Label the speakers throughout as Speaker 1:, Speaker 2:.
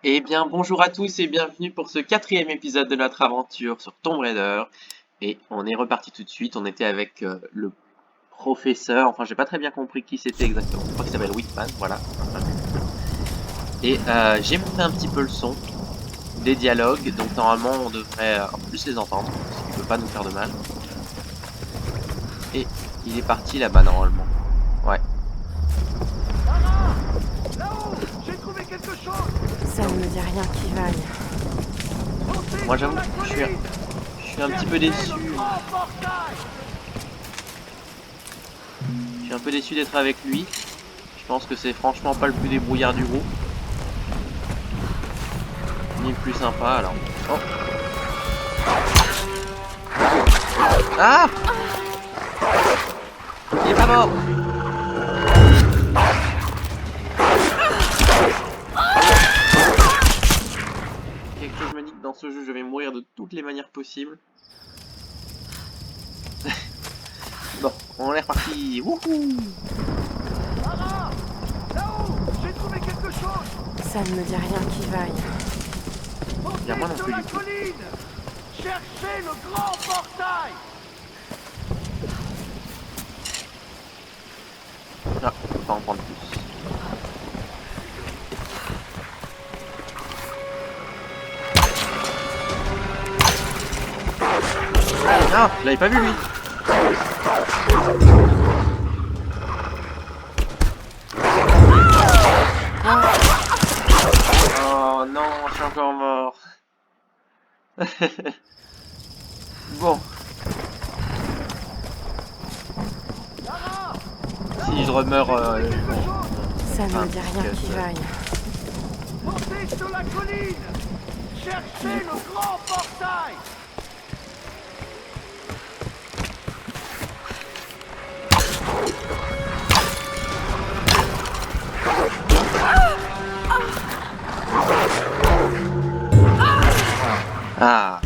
Speaker 1: Eh bien, bonjour à tous et bienvenue pour ce quatrième épisode de notre aventure sur Tomb Raider. Et on est reparti tout de suite. On était avec le professeur. Enfin, j'ai pas très bien compris qui c'était exactement. Je crois qu'il s'appelle Whitman, voilà. Et j'ai monté un petit peu le son des dialogues. Donc, normalement, on devrait un peu plus les entendre. Ce qui peut pas nous faire de mal. Et il est parti là-bas, normalement. Ouais.
Speaker 2: Lara! Là-haut! J'ai trouvé quelque chose!
Speaker 3: Ça ne me dit rien qui vaille.
Speaker 2: Montez
Speaker 1: Moi,
Speaker 2: sur
Speaker 1: j'avoue,
Speaker 2: la
Speaker 1: je
Speaker 2: colline!
Speaker 1: suis un petit peu
Speaker 2: Cherchez
Speaker 1: déçu.
Speaker 2: le grand portail!
Speaker 1: Je suis un peu déçu d'être avec lui. Je pense que c'est franchement pas le plus débrouillard du groupe. Ni le plus sympa alors. Oh. Ah! Il est pas mort! Quelque chose me dit que dans ce jeu je vais mourir de toutes les manières possibles. Bon, on est reparti. Wouhou!
Speaker 2: Lara! Là-haut! J'ai trouvé quelque chose!
Speaker 3: Ça ne me dit rien qui vaille.
Speaker 1: Bien, moi non
Speaker 2: Montez sur
Speaker 1: plus,
Speaker 2: la
Speaker 1: du coup.
Speaker 2: colline! Cherchez le grand portail!
Speaker 1: Ah, on peut pas en prendre plus. Ah, je l'avais pas vu lui. Oh non, je suis encore mort. Bon,
Speaker 2: Lara!
Speaker 1: si je remeurs,
Speaker 2: Quelque chose!
Speaker 3: Ça ne
Speaker 1: Ah,
Speaker 3: me dit rien
Speaker 1: que
Speaker 3: qui
Speaker 1: ça.
Speaker 3: vaille.
Speaker 2: Montez sur la colline! Cherchez le grand portail!
Speaker 1: Ah,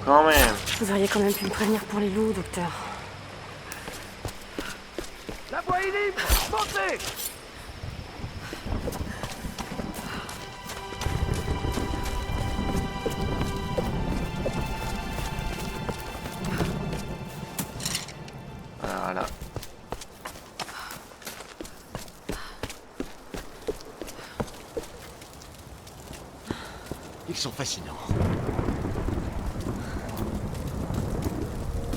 Speaker 1: quand même.
Speaker 3: Vous auriez quand même pu me prévenir pour les loups, docteur.
Speaker 2: La voie est libre! Montez!
Speaker 1: Voilà.
Speaker 4: Ils sont fascinants.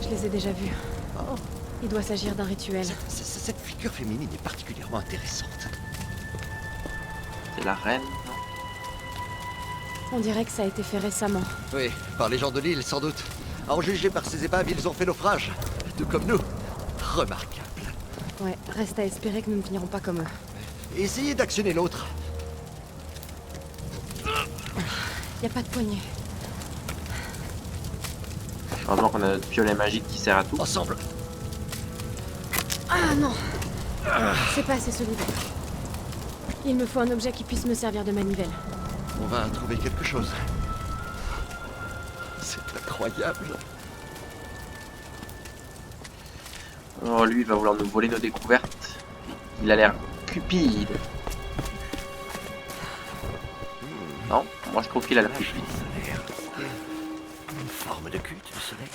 Speaker 3: Je les ai déjà vus.
Speaker 4: Oh,
Speaker 3: Il doit s'agir d'un rituel.
Speaker 4: cette figure féminine est particulièrement intéressante.
Speaker 1: C'est la reine, non?
Speaker 3: On dirait que ça a été fait récemment.
Speaker 4: Oui, par les gens de l'île, sans doute. À en juger par ces épaves, ils ont fait naufrage. Tout comme nous. Remarquable.
Speaker 3: Ouais, reste à espérer que nous ne finirons pas comme eux.
Speaker 4: Essayez d'actionner l'autre.
Speaker 3: Y a pas de poignée.
Speaker 1: Heureusement qu'on a notre piolet magique qui sert à tout.
Speaker 4: Ensemble.
Speaker 3: Ah non! C'est pas assez solide. Il me faut un objet qui puisse me servir de manivelle.
Speaker 4: On va trouver quelque chose. C'est incroyable.
Speaker 1: Oh, lui, il va vouloir nous voler nos découvertes. Il a l'air cupide. Non, moi je trouve qu'il a l'air cupide.
Speaker 4: Solaire. Une forme de culte du soleil.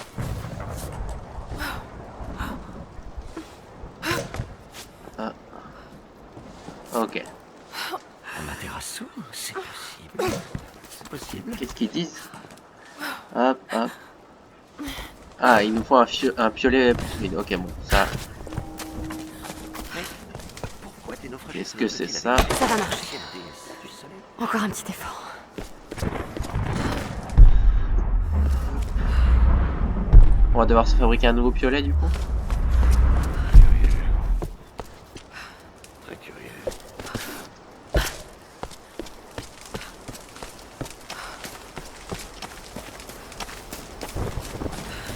Speaker 1: Ok.
Speaker 4: Amaterasu, c'est possible. C'est possible.
Speaker 1: Qu'est-ce qu'ils disent? Hop, hop. Ah, il nous faut un piolet plus solide. Ok, bon, ça.
Speaker 4: Pourquoi des naufragés
Speaker 1: Qu'est-ce que c'est ça?
Speaker 3: Ça va marcher.
Speaker 4: Quelle déesse du soleil?
Speaker 3: Encore un petit effort.
Speaker 1: On va devoir se fabriquer un nouveau piolet du coup.
Speaker 4: Très curieux.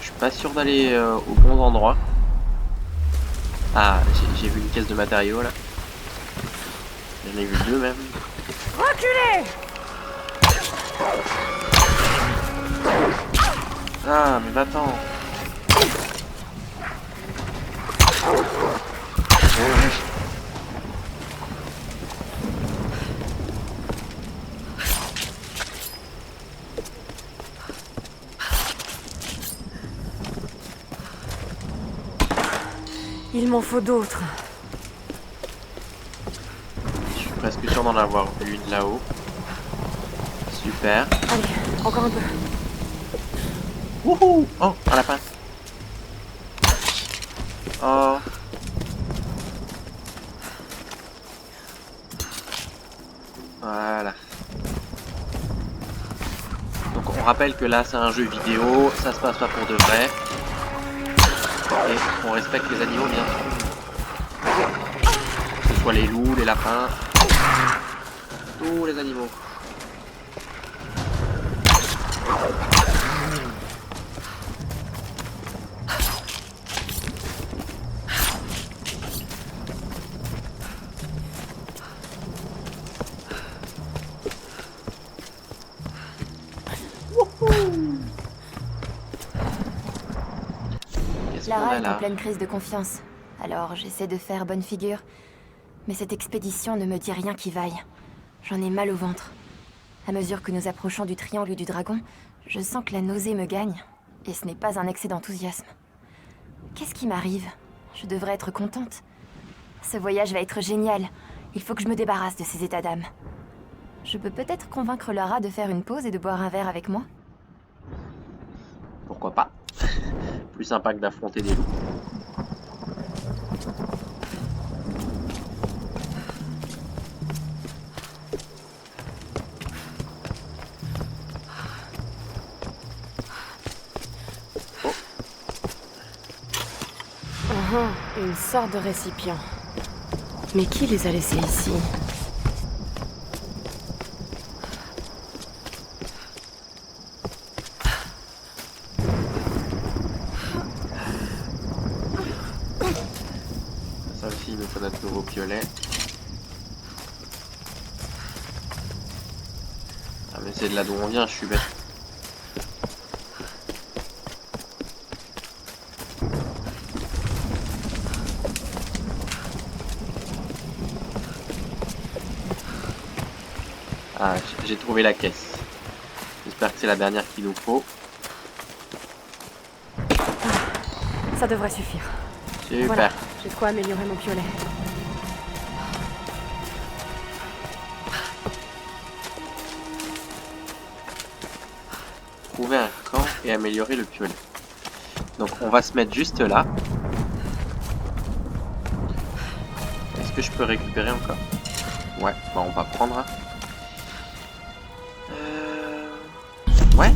Speaker 1: Je suis pas sûr d'aller au bon endroit. Ah, j'ai vu une caisse de matériaux là. J'en ai vu deux même.
Speaker 3: Reculez!
Speaker 1: Ah, mais va-t'en.
Speaker 3: Il m'en faut d'autres.
Speaker 1: Je suis presque sûr d'en avoir vu une là-haut. Super.
Speaker 3: Allez, encore un peu.
Speaker 1: Wouhou! Oh, un lapin. Oh. Voilà. Donc on rappelle que là c'est un jeu vidéo, ça se passe pas pour de vrai. Et on respecte les animaux bien sûr. Que ce soit les loups, les lapins, tous les animaux. Qu'est-ce qu'on
Speaker 5: Lara
Speaker 1: a
Speaker 5: est en
Speaker 1: là?
Speaker 5: pleine crise de confiance, alors j'essaie de faire bonne figure. Mais cette expédition ne me dit rien qui vaille. J'en ai mal au ventre. À mesure que nous approchons du triangle du dragon, je sens que la nausée me gagne. Et ce n'est pas un excès d'enthousiasme. Qu'est-ce qui m'arrive? Je devrais être contente. Ce voyage va être génial. Il faut que je me débarrasse de ces états d'âme. Je peux peut-être convaincre Lara de faire une pause et de boire un verre avec moi?
Speaker 1: Pourquoi pas? Plus sympa que d'affronter des loups.
Speaker 3: Une sorte de récipient. Mais qui les a laissés ici?
Speaker 1: Ça aussi, il nous faut notre nouveau piolet. Ah mais c'est de là d'où on vient, je suis bête. Ah, j'ai trouvé la caisse. J'espère que c'est la dernière qu'il nous faut.
Speaker 3: Ça devrait suffire.
Speaker 1: Super.
Speaker 3: Voilà, j'ai de quoi améliorer mon piolet.
Speaker 1: Trouver un camp et améliorer le piolet. Donc on va se mettre juste là. Est-ce que je peux récupérer encore? Ouais, bah on va prendre un. Ouais.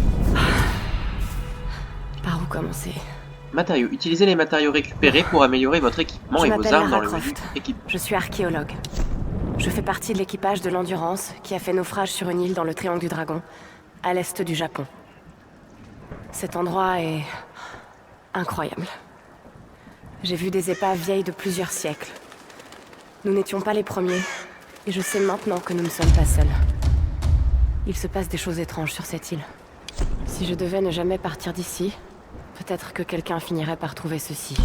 Speaker 3: Par où commencer?
Speaker 1: Matériaux. Utilisez les matériaux récupérés pour améliorer votre équipement
Speaker 3: Je
Speaker 1: et vos
Speaker 3: m'appelle
Speaker 1: armes dans
Speaker 3: Lara
Speaker 1: le menu
Speaker 3: Croft.
Speaker 1: équipe.
Speaker 3: Je suis archéologue. Je fais partie de l'équipage de l'Endurance qui a fait naufrage sur une île dans le Triangle du Dragon, à l'est du Japon. Cet endroit est incroyable. J'ai vu des épaves vieilles de plusieurs siècles. Nous n'étions pas les premiers, et je sais maintenant que nous ne sommes pas seuls. Il se passe des choses étranges sur cette île. Si je devais ne jamais partir d'ici, peut-être que quelqu'un finirait par trouver ceci.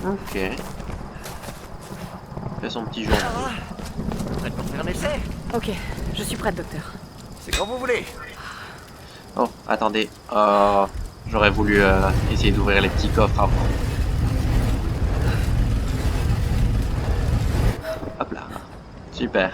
Speaker 1: Ok. Fait son petit jour.
Speaker 4: Prête pour faire un essai?
Speaker 3: Ok, je suis prête, docteur.
Speaker 4: C'est quand vous voulez.
Speaker 1: Oh, attendez. J'aurais voulu essayer d'ouvrir les petits coffres avant. Hop là. Super.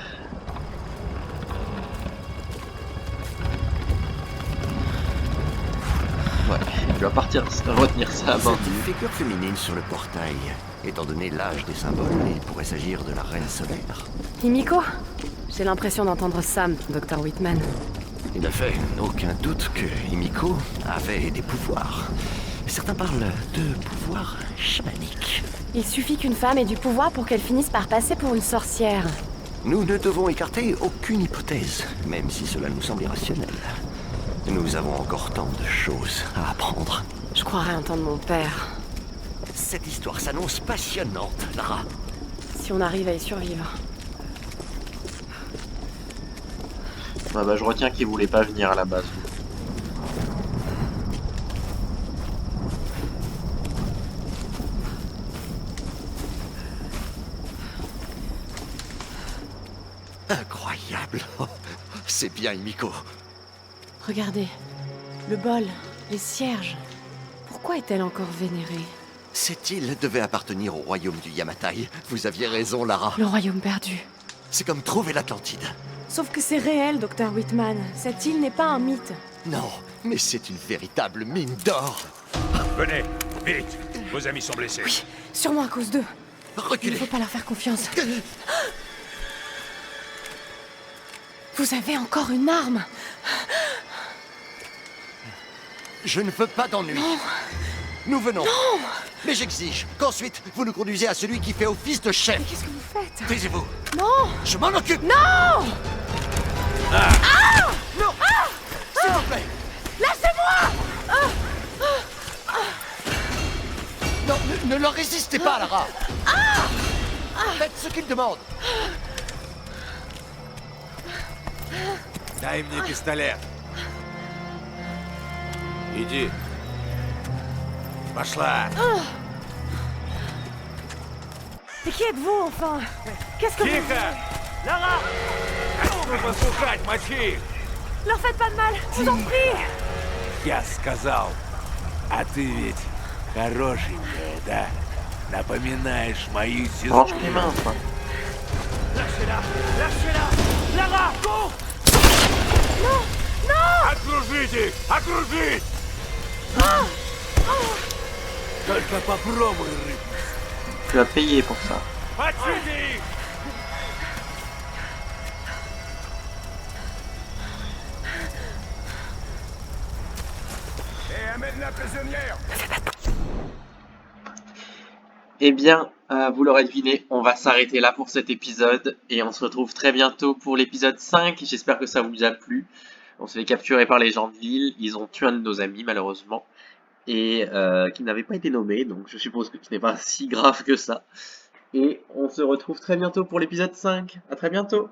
Speaker 1: Ouais, je dois partir retenir ça avant.
Speaker 4: Cette figure féminine sur le portail, étant donné l'âge des symboles, il pourrait s'agir de la reine solaire.
Speaker 3: Himiko? J'ai l'impression d'entendre Sam, Dr. Whitman.
Speaker 4: Il ne fait aucun doute que Himiko avait des pouvoirs. Certains parlent de pouvoirs chamaniques.
Speaker 3: Il suffit qu'une femme ait du pouvoir pour qu'elle finisse par passer pour une sorcière.
Speaker 4: Nous ne devons écarter aucune hypothèse, même si cela nous semble irrationnel. Nous avons encore tant de choses à apprendre.
Speaker 3: Je croirais entendre mon père.
Speaker 4: Cette histoire s'annonce passionnante, Lara.
Speaker 3: Si on arrive à y survivre.
Speaker 1: Ouais, bah, je retiens qu'il voulait pas venir à la base.
Speaker 4: Incroyable. Oh, c'est bien, Himiko.
Speaker 3: Regardez, le bol. Les cierges. Pourquoi est-elle encore vénérée?
Speaker 4: Cette île devait appartenir au royaume du Yamatai. Vous aviez raison, Lara.
Speaker 3: Le royaume perdu.
Speaker 4: C'est comme trouver l'Atlantide.
Speaker 3: Sauf que c'est réel, Dr. Whitman. Cette île n'est pas un mythe.
Speaker 4: Non, mais c'est une véritable mine d'or.
Speaker 6: Venez, vite. Vos amis sont blessés.
Speaker 3: Oui, sûrement à cause d'eux. Il ne
Speaker 4: Reculez.
Speaker 3: faut pas leur faire confiance. Vous avez encore une arme.
Speaker 4: Je ne veux pas d'ennui. Nous venons.
Speaker 3: Non!
Speaker 4: Mais j'exige qu'ensuite, vous nous conduisez à celui qui fait office de chef.
Speaker 3: Mais qu'est-ce que vous faites?
Speaker 4: Taisez-vous.
Speaker 3: Non!
Speaker 4: Je m'en occupe.
Speaker 3: Non!
Speaker 4: Non. S'il vous plaît.
Speaker 3: Lâchez-moi!
Speaker 4: Non, ne leur résistez pas, Lara. Faites ce qu'ils demandent.
Speaker 6: Дай мне пистолет. Иди. Пошла.
Speaker 3: Mais qui êtes-vous, enfin? Qu'est-ce que vous...
Speaker 6: Тихо! Lara! Начну послушать, мочи!
Speaker 3: Leur faites pas de mal, je vous en prie!
Speaker 6: Я сказал, а ты ведь хорошенькая, да? Напоминаешь мою
Speaker 1: Range
Speaker 6: сестру.
Speaker 1: les mains, enfin.
Speaker 2: Lâchez-la! Lâchez-la! Lara, cours!
Speaker 6: Окружите их! Окружить! Только попробуй, рыб.
Speaker 1: Tu vas payer pour ça.
Speaker 6: Мочите их! Et amène la prisonnière!
Speaker 1: Eh bien, vous l'aurez deviné, on va s'arrêter là pour cet épisode et on se retrouve très bientôt pour l'épisode 5. J'espère que ça vous a plu. On s'est fait capturer par les gens de ville, ils ont tué un de nos amis malheureusement et qui n'avait pas été nommé, donc je suppose que ce n'est pas si grave que ça. Et on se retrouve très bientôt pour l'épisode 5. À très bientôt.